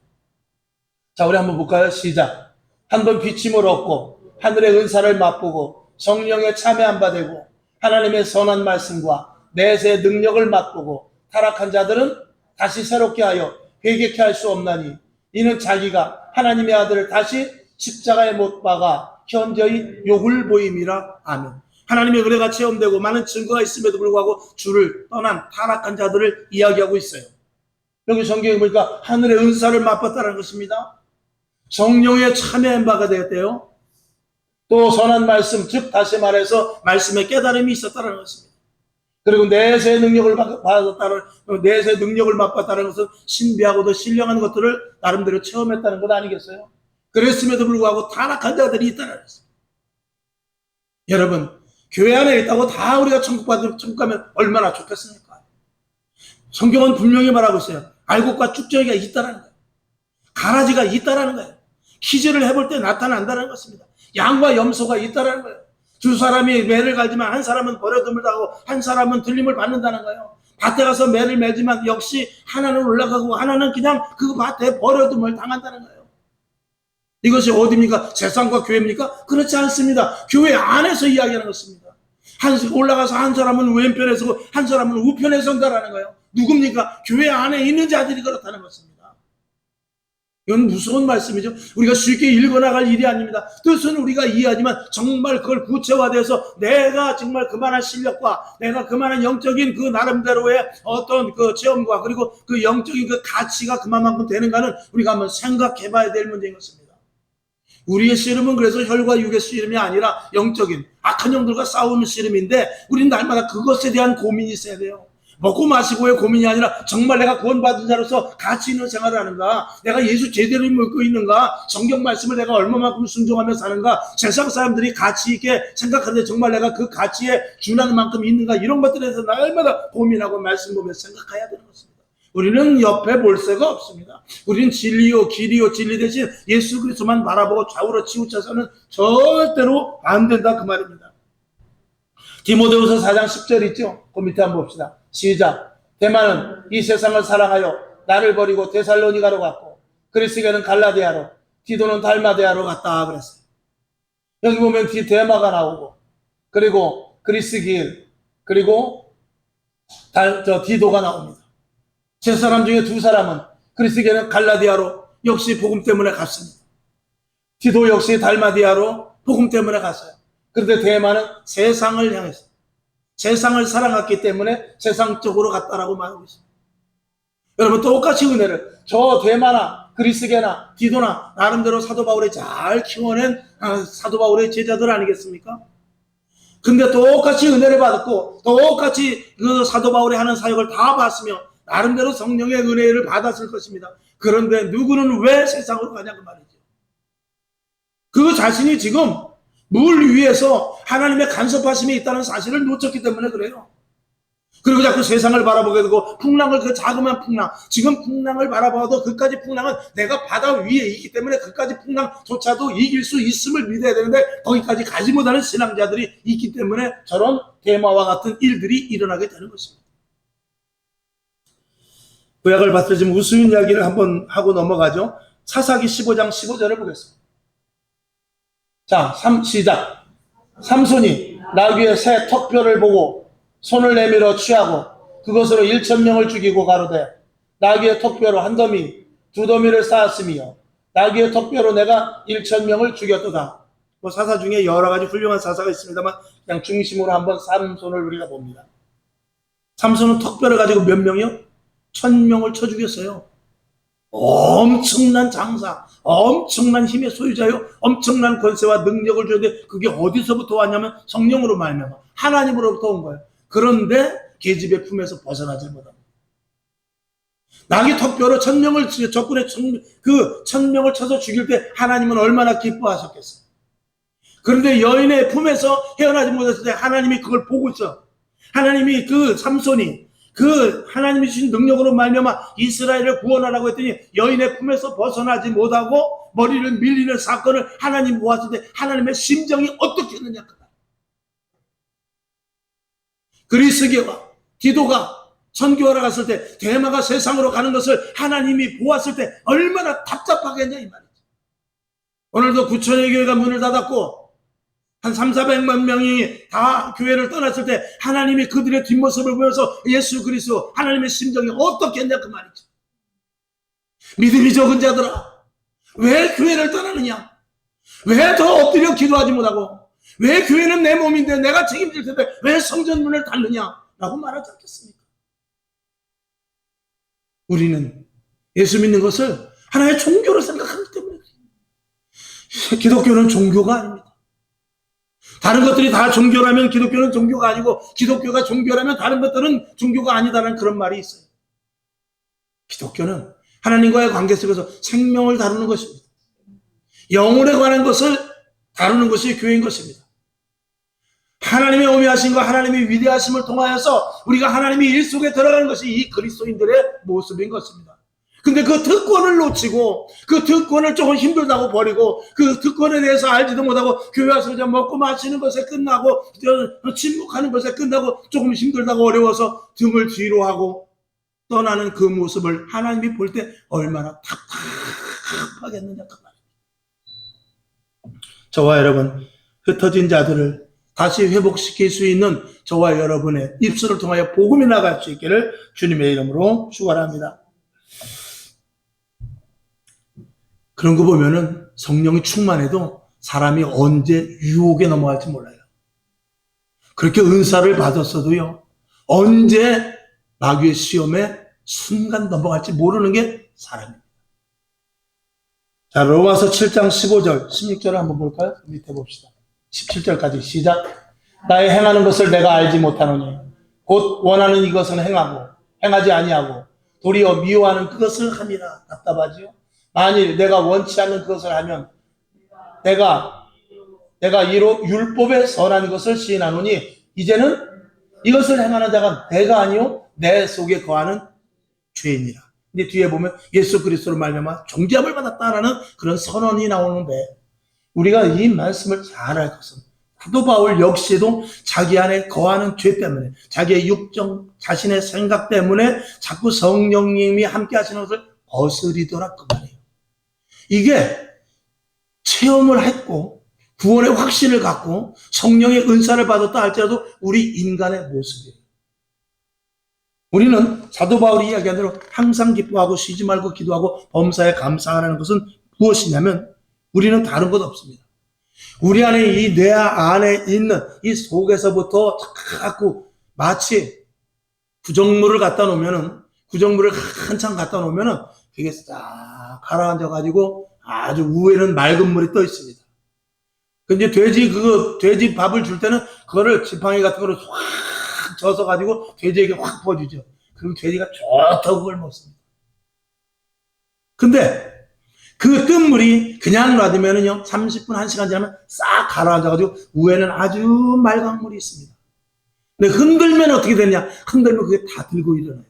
자, 우리 한번 볼까요? 시작. 한번 비침을 얻고 하늘의 은사를 맛보고 성령에 참여한 바 되고 하나님의 선한 말씀과 내세의 능력을 맛보고 타락한 자들은 다시 새롭게 하여 회개케 할 수 없나니 이는 자기가 하나님의 아들을 다시 십자가에 못 박아 현저히 욕을 보임이라. 아멘. 하나님의 은혜가 체험되고 많은 증거가 있음에도 불구하고 주를 떠난 타락한 자들을 이야기하고 있어요. 여기 성경에 보니까 하늘의 은사를 맛봤다는 것입니다. 성령에 참여한 바가 되었대요. 또 선한 말씀, 즉 다시 말해서 말씀의 깨달음이 있었다는 것입니다. 그리고 내세의 능력을 받았다는, 내세의 능력을 맛봤다는 것은 신비하고도 신령한 것들을 나름대로 체험했다는 것 아니겠어요? 그랬음에도 불구하고 타락한 자들이 있다는 것입니다. 여러분, 교회 안에 있다고 다 우리가 천국 가면 얼마나 좋겠습니까? 성경은 분명히 말하고 있어요. 알곡과 쭉정이가 있다는 거예요. 가라지가 있다는 거예요. 키즈를 해볼 때 나타난다는 것입니다. 양과 염소가 있다는 거예요. 두 사람이 매를 갈지만 한 사람은 버려둠을 당하고 한 사람은 들림을 받는다는 거예요. 밭에 가서 매를 매지만 역시 하나는 올라가고 하나는 그냥 그 밭에 버려둠을 당한다는 거예요. 이것이 어디입니까? 세상과 교회입니까? 그렇지 않습니다. 교회 안에서 이야기하는 것입니다. 올라가서 한 사람은 왼편에 서고 한 사람은 우편에 선다라는 거예요. 누굽니까? 교회 안에 있는 자들이 그렇다는 것입니다. 이건 무서운 말씀이죠. 우리가 쉽게 읽어나갈 일이 아닙니다. 뜻은 우리가 이해하지만 정말 그걸 구체화돼서 내가 정말 그만한 실력과 내가 그만한 영적인 그 나름대로의 어떤 그 체험과 그리고 그 영적인 그 가치가 그만큼 되는가는 우리가 한번 생각해 봐야 될 문제인 것입니다. 우리의 씨름은 그래서 혈과 육의 씨름이 아니라 영적인 악한 영들과 싸우는 씨름인데 우리는 날마다 그것에 대한 고민이 있어야 돼요. 먹고 마시고의 고민이 아니라 정말 내가 구원받은 자로서 가치 있는 생활을 하는가, 내가 예수 제대로 믿고 있는가, 성경 말씀을 내가 얼마만큼 순종하며 사는가, 세상 사람들이 가치 있게 생각하는데 정말 내가 그 가치에 준하는 만큼 있는가, 이런 것들에 대해서 날마다 고민하고 말씀 보면서 생각해야 되는 것입니다. 우리는 옆에 볼 새가 없습니다. 우리는 진리요 길이요 진리 대신 예수 그리스도만 바라보고 좌우로 치우쳐서는 절대로 안 된다 그 말입니다. 디모데후서 4장 10절 있죠? 그 밑에 한번 봅시다. 시작. 데마는 이 세상을 사랑하여 나를 버리고 데살로니가로 갔고 그리스게는 갈라디아로, 디도는 달마데아로 갔다 그랬어요. 여기 보면 데마가 나오고 그리고 그리스길, 그리고 디도가 나옵니다. 세 사람 중에 두 사람은 그리스길은 갈라디아로 역시 복음 때문에 갔습니다. 디도 역시 달마디아로 복음 때문에 갔어요. 그런데 데마는 세상을 향해서 세상을 사랑했기 때문에 세상 쪽으로 갔다라고 말하고 있습니다. 여러분 똑같이 은혜를 저 데마나 그리스게나 디도나 나름대로 사도 바울이 잘 키워낸 사도 바울의 제자들 아니겠습니까? 근데 똑같이 은혜를 받았고 똑같이 그 사도 바울이 하는 사역을 다 봤으며 나름대로 성령의 은혜를 받았을 것입니다. 그런데 누구는 왜 세상으로 가냐 그 말이죠. 그 자신이 지금 물 위에서 하나님의 간섭하심이 있다는 사실을 놓쳤기 때문에 그래요. 그리고 자꾸 세상을 바라보게 되고 풍랑을 그 자그마한 풍랑 지금 풍랑을 바라봐도 그까지 풍랑은 내가 바다 위에 있기 때문에 그까지 풍랑조차도 이길 수 있음을 믿어야 되는데 거기까지 가지 못하는 신앙자들이 있기 때문에 저런 데마와 같은 일들이 일어나게 되는 것입니다. 구약을 봤을 때 지금 우스운 이야기를 한번 하고 넘어가죠. 사사기 15장 15절을 보겠습니다. 자, 시작. 삼손이 나귀의 새 턱뼈를 보고 손을 내밀어 취하고 그것으로 1,000명을 죽이고 가로되 나귀의 턱뼈로 한 더미 두 더미를 쌓았으며 나귀의 턱뼈로 내가 1,000명을 죽였도다. 뭐 사사 중에 여러 가지 훌륭한 사사가 있습니다만 그냥 중심으로 한번 삼손을 우리가 봅니다. 삼손은 턱뼈를 가지고 몇 명이요? 1,000명을 쳐 죽였어요. 엄청난 장사, 엄청난 힘의 소유자요, 엄청난 권세와 능력을 주는데 그게 어디서부터 왔냐면 성령으로 말미암아 하나님으로부터 온 거예요. 그런데 계집의 품에서 벗어나지 못합니다. 나귀 턱뼈로 1,000명을 적군의 그 1,000명을 쳐서 죽일 때 하나님은 얼마나 기뻐하셨겠어요. 그런데 여인의 품에서 헤어나지 못했을 때 하나님이 그걸 보고 있어. 하나님이 그 삼손이 그 하나님이 주신 능력으로 말미암아 이스라엘을 구원하라고 했더니 여인의 품에서 벗어나지 못하고 머리를 밀리는 사건을 하나님 보았을 때 하나님의 심정이 어떻겠느냐. 그리스게와 디도가 선교하러 갔을 때 데마가 세상으로 가는 것을 하나님이 보았을 때 얼마나 답답하겠냐 이 말이죠. 오늘도 구천의 교회가 문을 닫았고 한 300~400만 명이 다 교회를 떠났을 때 하나님이 그들의 뒷모습을 보면서 예수 그리스도 하나님의 심정이 어떻겠냐 그 말이죠. 믿음이 적은 자들아 왜 교회를 떠나느냐, 왜 더 엎드려 기도하지 못하고, 왜 교회는 내 몸인데 내가 책임질 텐데 왜 성전 문을 닫느냐 라고 말하지 않겠습니까? 우리는 예수 믿는 것을 하나의 종교로 생각하기 때문에 기독교는 종교가 아닙니다. 다른 것들이 다 종교라면 기독교는 종교가 아니고 기독교가 종교라면 다른 것들은 종교가 아니다라는 그런 말이 있어요. 기독교는 하나님과의 관계 속에서 생명을 다루는 것입니다. 영혼에 관한 것을 다루는 것이 교회인 것입니다. 하나님의 오묘하심과 하나님의 위대하심을 통하여서 우리가 하나님의 일 속에 들어가는 것이 이 그리스도인들의 모습인 것입니다. 근데 그 특권을 놓치고 그 특권을 조금 힘들다고 버리고 그 특권에 대해서 알지도 못하고 교회 와서 그냥 먹고 마시는 것에 끝나고 침묵하는 것에 끝나고 조금 힘들다고 어려워서 등을 뒤로 하고 떠나는 그 모습을 하나님이 볼 때 얼마나 답답하겠느냐 그 말입니다. 저와 여러분 흩어진 자들을 다시 회복시킬 수 있는 저와 여러분의 입술을 통하여 복음이 나갈 수 있기를 주님의 이름으로 축원합니다. 그런 거 보면은 성령이 충만해도 사람이 언제 유혹에 넘어갈지 몰라요. 그렇게 은사를 받았어도요, 언제 마귀의 시험에 순간 넘어갈지 모르는 게 사람입니다. 자, 로마서 7장 15절, 16절을 한번 볼까요? 밑에 봅시다. 17절까지 시작. 나의 행하는 것을 내가 알지 못하노니 곧 원하는 이것은 행하고 행하지 아니하고 도리어 미워하는 그것을 함이라. 답답하지요? 만일 내가 원치 않는 그것을 하면 내가 이로 율법에 선한 것을 시인하노니 이제는 이것을 행하는 자가 내가 아니요 내 속에 거하는 죄인이라. 근데 뒤에 보면 예수 그리스도로 말미암아 정죄함을 받았다라는 그런 선언이 나오는데 우리가 이 말씀을 잘 알 것은 사도 바울 역시도 자기 안에 거하는 죄 때문에 자기의 육정 자신의 생각 때문에 자꾸 성령님이 함께 하시는 것을 거스리더라 그 말이에요. 이게 체험을 했고 구원의 확신을 갖고 성령의 은사를 받았다 할지라도 우리 인간의 모습이에요. 우리는 사도 바울이 이야기한 대로 항상 기뻐하고 쉬지 말고 기도하고 범사에 감사하라는 것은 무엇이냐면 우리는 다른 것 없습니다. 우리 안에 이 뇌 안에 있는 이 속에서부터 자꾸 마치 구정물을 갖다 놓으면은 구정물을 한참 갖다 놓으면은 그게 싹 가라앉아 가지고 아주 위에는 맑은 물이 떠 있습니다. 근데 돼지 밥을 줄 때는 그거를 지팡이 같은 거를 확 져서 가지고 돼지에게 확 퍼주죠. 그럼 돼지가 좋다고 그걸 먹습니다. 근데 그 뜬 물이 그냥 놔두면은요, 30분, 1시간 지나면 싹 가라앉아가지고 위에는 아주 맑은 물이 있습니다. 근데 흔들면 어떻게 되냐? 흔들면 그게 다 들고 일어나요.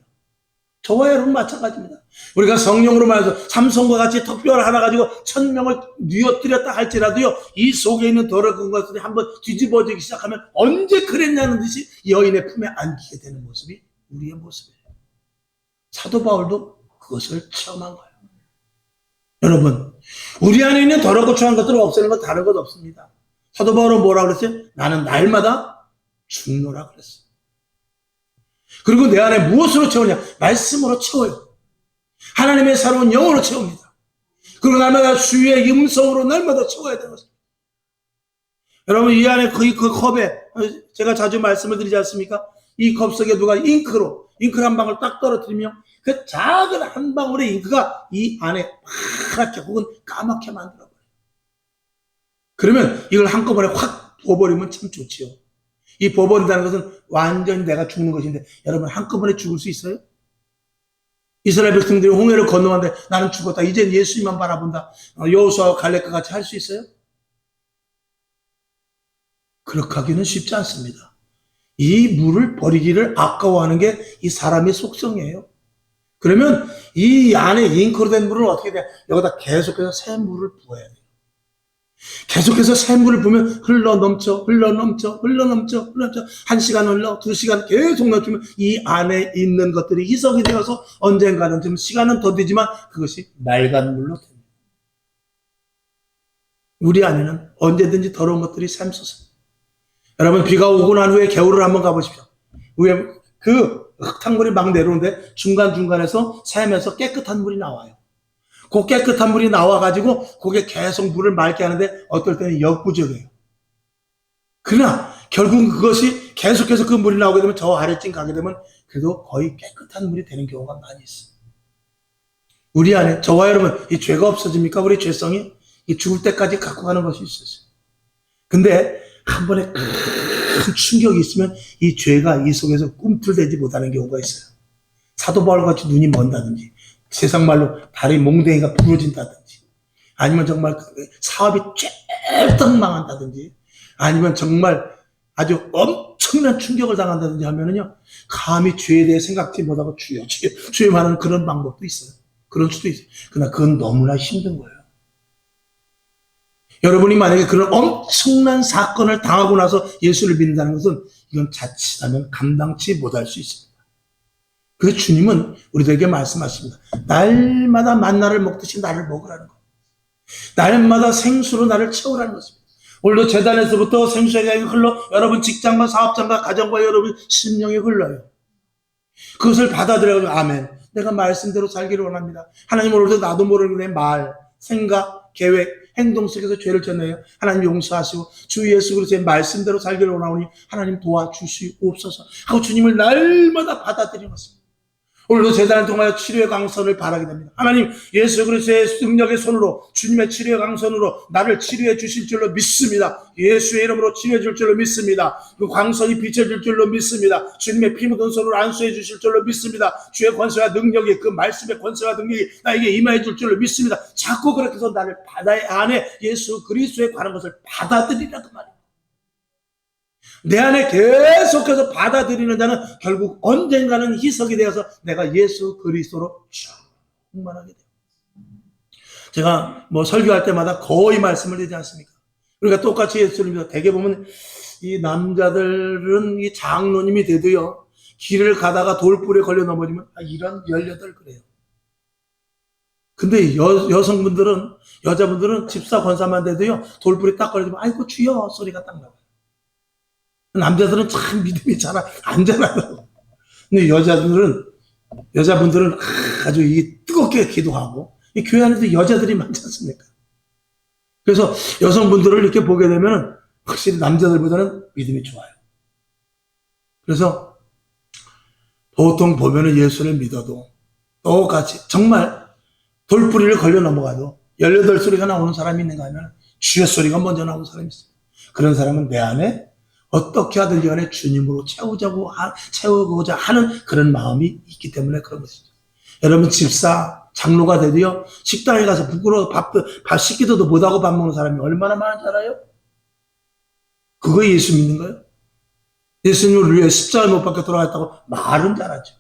저와 여러분 마찬가지입니다. 우리가 성령으로 말해서 삼손과 같이 턱뼈를 하나 가지고 1000명을 뉘어뜨렸다 할지라도요, 이 속에 있는 더러운 것들이 한번 뒤집어지기 시작하면 언제 그랬냐는 듯이 여인의 품에 안기게 되는 모습이 우리의 모습이에요. 사도 바울도 그것을 체험한 거예요. 여러분, 우리 안에 있는 더럽고 추한 것들을 없애는 건 다른 것 없습니다. 사도 바울은 뭐라고 그랬어요? 나는 날마다 죽노라 그랬어요. 그리고 내 안에 무엇으로 채우냐? 말씀으로 채워요. 하나님의 새로운 영으로 채웁니다. 그리고 날마다 주의 음성으로 날마다 채워야 되는 것입니다. 여러분, 이 안에 그 컵에 제가 자주 말씀을 드리지 않습니까? 이 컵 속에 누가 잉크 한 방울 딱 떨어뜨리면 그 작은 한 방울의 잉크가 이 안에 파랗게 혹은 까맣게 만들어버려요. 그러면 이걸 한꺼번에 확 부어버리면 참 좋지요. 이 부어버린다는 것은 완전히 내가 죽는 것인데 여러분 한꺼번에 죽을 수 있어요? 이스라엘 백성들이 홍해를 건너왔는데 나는 죽었다. 이젠 예수님만 바라본다. 여호수아와 갈렙과 같이 할 수 있어요? 그렇게 하기는 쉽지 않습니다. 이 물을 버리기를 아까워하는 게 이 사람의 속성이에요. 그러면 이 안에 잉크로 된 물은 어떻게 돼? 여기다 계속해서 새 물을 부어야 돼요. 계속해서 새 물을 부으면 흘러넘쳐 1시간 흘러 2시간 계속 넘치면 이 안에 있는 것들이 희석이 되어서 언젠가는 좀 시간은 더 되지만 그것이 맑은 물로 됩니다. 우리 안에는 언제든지 더러운 것들이 샘솟습니다. 여러분, 비가 오고 난 후에 겨울을 한번 가보십시오. 위에 그 흙탕물이 막 내려오는데 중간중간에서 샘에서 깨끗한 물이 나와요. 그 깨끗한 물이 나와가지고 거기에 계속 물을 맑게 하는데 어떨 때는 역부족이에요. 그러나 결국 그것이 계속해서 그 물이 나오게 되면 저 아래층 가게 되면 그래도 거의 깨끗한 물이 되는 경우가 많이 있어요. 우리 안에 저와 여러분 이 죄가 없어집니까? 우리 죄성이 이 죽을 때까지 갖고 가는 것이 있었어요. 근데 한 번에 큰 충격이 있으면 이 죄가 이 속에서 꿈틀대지 못하는 경우가 있어요. 사도 바울같이 눈이 먼다든지 세상 말로 다리 몽댕이가 부러진다든지 아니면 정말 사업이 쬐떡 망한다든지 아니면 정말 아주 엄청난 충격을 당한다든지 하면은요 감히 죄에 대해 생각지 못하고 주여 말하는 그런 방법도 있어요. 그럴 수도 있어요. 그러나 그건 너무나 힘든 거예요. 여러분이 만약에 그런 엄청난 사건을 당하고 나서 예수를 믿는다는 것은 이건 자칫하면 감당치 못할 수 있습니다. 그 주님은 우리들에게 말씀하십니다. 날마다 만나를 먹듯이 나를 먹으라는 것. 날마다 생수로 나를 채우라는 것입니다. 오늘도 재단에서부터 생수가 흘러 여러분 직장과 사업장과 가정과 여러분 심령에 흘러요. 그것을 받아들여가지고 아멘. 내가 말씀대로 살기를 원합니다. 하나님 오늘도 나도 모르는 내 말, 생각, 계획, 행동 속에서 죄를 졌네요. 하나님 용서하시고 주 예수 그리스도의 말씀대로 살기를 원하오니 하나님 도와주시옵소서 하고 주님을 날마다 받아들이는 것입니다. 오늘도 재단을 통하여 치료의 강선을 바라게 됩니다. 하나님 예수 그리스도의 능력의 손으로 주님의 치료의 강선으로 나를 치료해 주실 줄로 믿습니다. 예수의 이름으로 치료해 줄 줄로 믿습니다. 그 광선이 비춰질 줄로 믿습니다. 주님의 피 묻은 손으로 안수해 주실 줄로 믿습니다. 주의 권세와 능력이 그 말씀의 권세와 능력이 나에게 임하여 줄 줄로 믿습니다. 자꾸 그렇게 해서 나를 바다의 안에 예수 그리스도에 관한 것을 받아들이라고 말입니다. 내 안에 계속해서 받아들이는 자는 결국 언젠가는 희석이 되어서 내가 예수 그리스도로 충만하게 돼요. 제가 설교할 때마다 거의 말씀을 드리지 않습니까? 우리가 똑같이 예수를 믿어 대개 보면 이 남자들은 이 장로님이 돼도요 길을 가다가 돌불에 걸려 넘어지면 이런 18 그래요. 근데 여자분들은 집사 권사만 돼도요, 돌불이 딱 걸리면, 아이고, 주여! 소리가 딱 나와요. 남자들은 참 믿음이 잘 안 자라요. 근데 여자분들은 아주 뜨겁게 기도하고, 이 교회 안에도 여자들이 많지 않습니까? 그래서 여성분들을 이렇게 보게 되면 확실히 남자들보다는 믿음이 좋아요. 그래서 보통 보면은 예수를 믿어도 똑같이 정말 돌뿌리를 걸려 넘어가도 18소리가 나오는 사람이 있는가 하면 주여 소리가 먼저 나오는 사람이 있어요. 그런 사람은 내 안에 어떻게 하든지 간에 주님으로 채우고자 하는 그런 마음이 있기 때문에 그런 것이죠. 여러분 집사, 장로가 돼도요, 식당에 가서 부끄러워 밥 시키도도 못하고 밥 먹는 사람이 얼마나 많은지 알아요? 그거 예수 믿는 거예요? 예수님을 위해 십자가에 못 박혀 돌아갔다고 말은 잘하죠.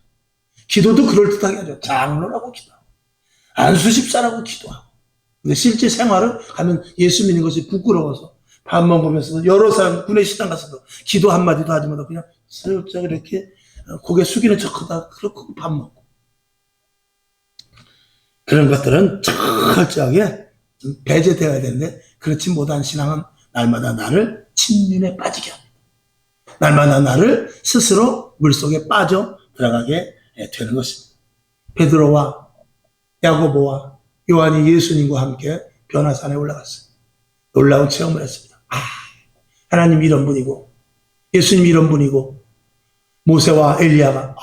기도도 그럴듯하게 하죠. 장로라고 기도하고, 안수집사라고 기도하고. 근데 실제 생활을 하면 예수 믿는 것이 부끄러워서 밥 먹으면서 여러 사람 군내 식당 가서도 기도 한마디도 하지 못하고 그냥 슬쩍 이렇게 고개 숙이는 척하다 그렇고 밥 먹고. 그런 것들은 철저하게 좀 배제되어야 되는데 그렇지 못한 신앙은 날마다 나를 침륜에 빠지게 합니다. 날마다 나를 스스로 물속에 빠져 들어가게 되는 것입니다. 베드로와 야고보와 요한이 예수님과 함께 변화산에 올라갔어요. 놀라운 체험을 했습니다. 하나님 이런 분이고 예수님 이런 분이고 모세와 엘리야가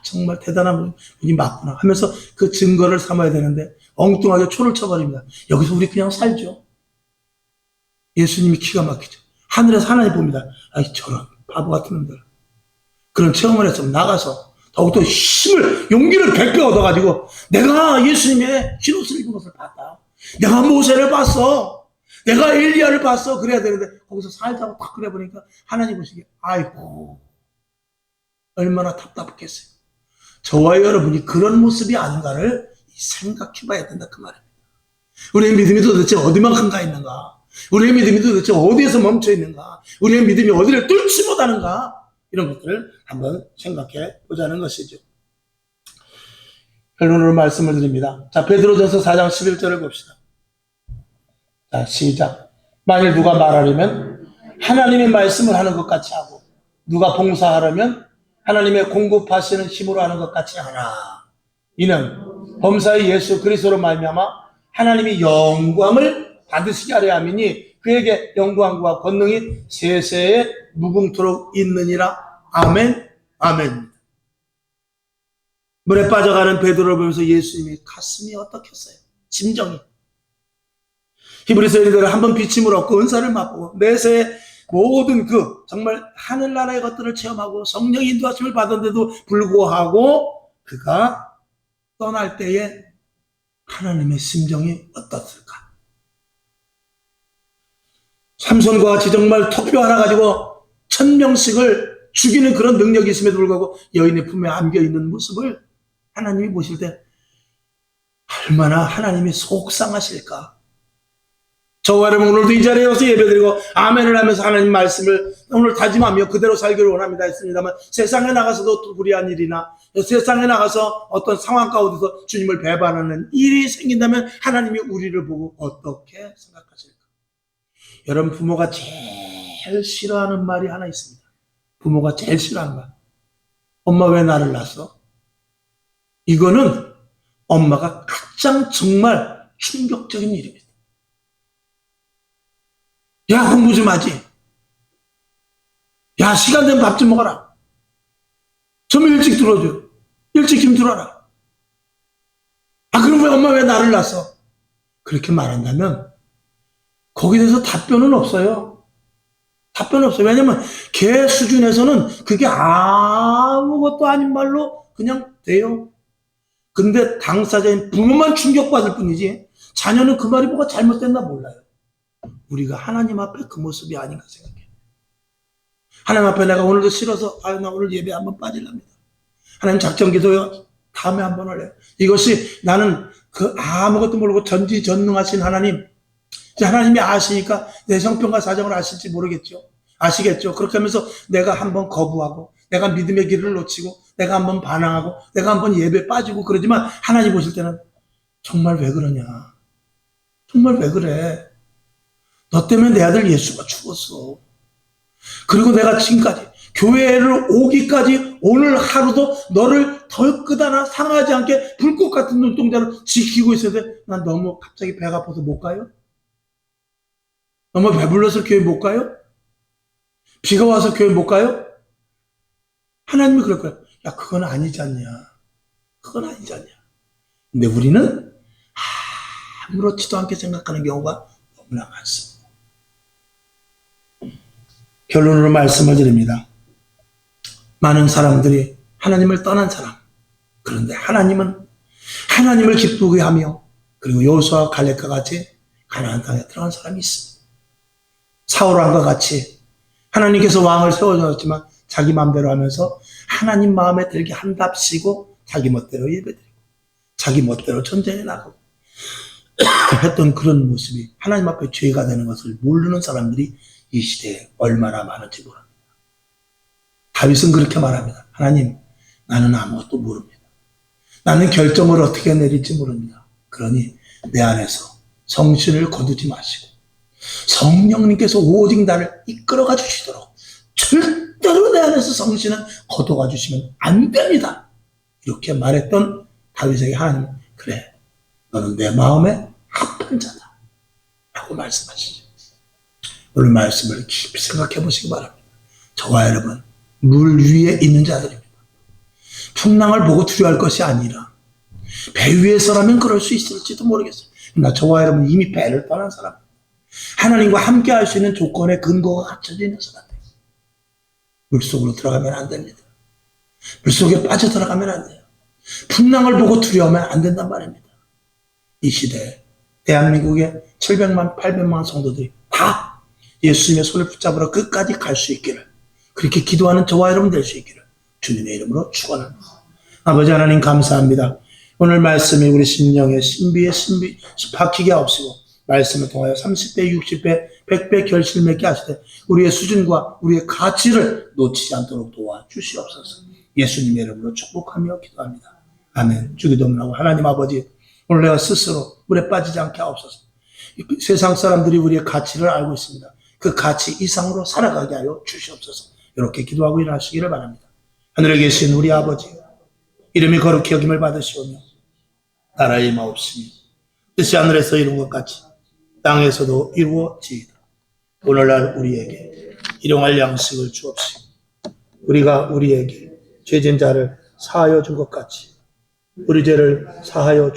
정말 대단한 분이 맞구나 하면서 그 증거를 삼아야 되는데 엉뚱하게 초를 쳐버립니다. 여기서 우리 그냥 살죠. 예수님이 기가 막히죠. 하늘에서 하나님 봅니다. 저런 바보 같은 놈들. 그런 체험을 해서 나가서 더욱더 용기를 100배 얻어가지고 내가 예수님의 흰옷을 입은 것을 봤다. 내가 모세를 봤어. 내가 엘리야를 봤어. 그래야 되는데 거기서 살자고 딱 그래 보니까 하나님 보시기에 아이고 얼마나 답답했겠어요. 저와 여러분이 그런 모습이 아닌가를 생각해 봐야 된다 그 말입니다. 우리의 믿음이 도대체 어디만큼 가 있는가? 우리의 믿음이 도대체 어디에서 멈춰 있는가? 우리의 믿음이 어디를 뚫지 못하는가? 이런 것들을 한번 생각해 보자는 것이죠. 결론으로 말씀을 드립니다. 자, 베드로전서 4장 11절을 봅시다. 자, 시작. 만일 누가 말하려면 하나님의 말씀을 하는 것 같이 하고 누가 봉사하려면 하나님의 공급하시는 힘으로 하는 것 같이 하라. 이는 범사의 예수 그리스도로 말미암아 하나님이 영광을 받으시게 하려 함이니 그에게 영광과 권능이 세세에 무궁토록 있느니라. 아멘. 아멘. 물에 빠져가는 베드로를 보면서 예수님이 가슴이 어떻겠어요? 심정이. 히브리서인들은 한번 비침을 얻고 은사를 맛보고 내세에 모든 정말 하늘나라의 것들을 체험하고 성령의 인도하심을 받았는데도 불구하고 그가 떠날 때에 하나님의 심정이 어떻을까? 삼손과 같이 정말 토표 하나 가지고 1000명씩을 죽이는 그런 능력이 있음에도 불구하고 여인의 품에 안겨있는 모습을 하나님이 보실 때 얼마나 하나님이 속상하실까? 저와 여러분 오늘도 이 자리에 와서 예배드리고 아멘을 하면서 하나님 말씀을 오늘 다짐하며 그대로 살기를 원합니다 했습니다만 세상에 나가서도 불의한 일이나 세상에 나가서 어떤 상황 가운데서 주님을 배반하는 일이 생긴다면 하나님이 우리를 보고 어떻게 생각하실까? 여러분 부모가 제일 싫어하는 말이 하나 있습니다. 부모가 제일 싫어하는 말. 엄마 왜 나를 낳았어? 이거는 엄마가 가장 정말 충격적인 일입니다. 야, 공부 좀 하지. 야, 시간 되면 밥 좀 먹어라. 좀 일찍 들어줘. 일찍 힘들어라. 그럼 왜 엄마 왜 나를 낳았어? 그렇게 말한다면 거기에 대해서 답변은 없어요. 답변은 없어요. 왜냐면 걔 수준에서는 그게 아무것도 아닌 말로 그냥 돼요. 근데 당사자인 부모만 충격받을 뿐이지 자녀는 그 말이 뭐가 잘못됐나 몰라요. 우리가 하나님 앞에 그 모습이 아닌가 생각해요. 하나님 앞에 내가 오늘도 싫어서 나 오늘 예배 한번 빠질랍니다. 하나님 작정 기도요. 다음에 한번 할래요. 이것이 나는 아무것도 모르고 전지전능하신 하나님, 하나님이 아시니까 내 형편과 사정을 아실지 모르겠죠. 아시겠죠. 그렇게 하면서 내가 한번 거부하고 내가 믿음의 길을 놓치고 내가 한번 반항하고 내가 한번 예배 빠지고 그러지만 하나님 보실 때는 정말 왜 그러냐? 정말 왜 그래? 너 때문에 내 아들 예수가 죽었어. 그리고 내가 지금까지 교회를 오기까지 오늘 하루도 너를 덜끄다나 상하지 않게 불꽃 같은 눈동자로 지키고 있어야 돼. 난 너무 갑자기 배가 아파서 못 가요? 너무 배불러서 교회 못 가요? 비가 와서 교회 못 가요? 하나님이 그럴 거야. 야, 그건 아니지 않냐. 그건 아니지 않냐. 근데 우리는 아무렇지도 않게 생각하는 경우가 너무나 많습니다. 결론으로 말씀을 드립니다. 많은 사람들이 하나님을 떠난 사람, 그런데 하나님은 하나님을 기쁘게 하며 그리고 여호수아와 갈렙과 같이 가나안 땅에 들어간 사람이 있습니다. 사울왕과 같이 하나님께서 왕을 세워주셨지만 자기 마음대로 하면서 하나님 마음에 들게 한답시고 자기 멋대로 예배드리고 자기 멋대로 전쟁에 나가고 했던 그런 모습이 하나님 앞에 죄가 되는 것을 모르는 사람들이 이 시대에 얼마나 많은지 모릅니다. 다윗은 그렇게 말합니다. 하나님, 나는 아무것도 모릅니다. 나는 결정을 어떻게 내릴지 모릅니다. 그러니 내 안에서 성신을 거두지 마시고 성령님께서 오직 나를 이끌어가 주시도록 절대로 내 안에서 성신은 거둬가 주시면 안 됩니다. 이렇게 말했던 다윗에게 하나님은 그래, 너는 내 마음에 합한 자다 라고 말씀하시죠. 오늘 말씀을 깊이 생각해 보시기 바랍니다. 저와 여러분, 물 위에 있는 자들입니다. 풍랑을 보고 두려워할 것이 아니라 배 위에서라면 그럴 수 있을지도 모르겠어요. 그러나 저와 여러분 이미 배를 떠난 사람, 하나님과 함께 할 수 있는 조건의 근거가 갖춰져 있는 사람들, 물속으로 들어가면 안 됩니다. 물속에 빠져들어가면 안 돼요. 풍랑을 보고 두려워하면 안 된단 말입니다. 이 시대에 대한민국의 700만, 800만 성도들이 다 예수님의 손을 붙잡으러 끝까지 갈 수 있기를, 그렇게 기도하는 저와 여러분 될 수 있기를 주님의 이름으로 축원합니다. 아버지 하나님 감사합니다. 오늘 말씀이 우리 심령의 신비에 박히게 하옵시고 말씀을 통하여 30배, 60배, 100배 결실 맺게 하시되 우리의 수준과 우리의 가치를 놓치지 않도록 도와주시옵소서. 예수님의 이름으로 축복하며 기도합니다. 아멘. 주기도문하고 하나님 아버지, 오늘 내가 스스로 물에 빠지지 않게 하옵소서. 세상 사람들이 우리의 가치를 알고 있습니다. 그 가치 이상으로 살아가게 하여 주시옵소서. 이렇게 기도하고 일어나시기를 바랍니다. 하늘에 계신 우리 아버지, 이름이 거룩히 여김을 받으시오며 나라의 마옵시며 뜻이 하늘에서 이룬 것 같이 땅에서도 이루어지이다. 오늘날 우리에게 일용할 양식을 주옵시고 우리가 우리에게 죄진 자를 사하여 준 것 같이 우리 죄를 사하여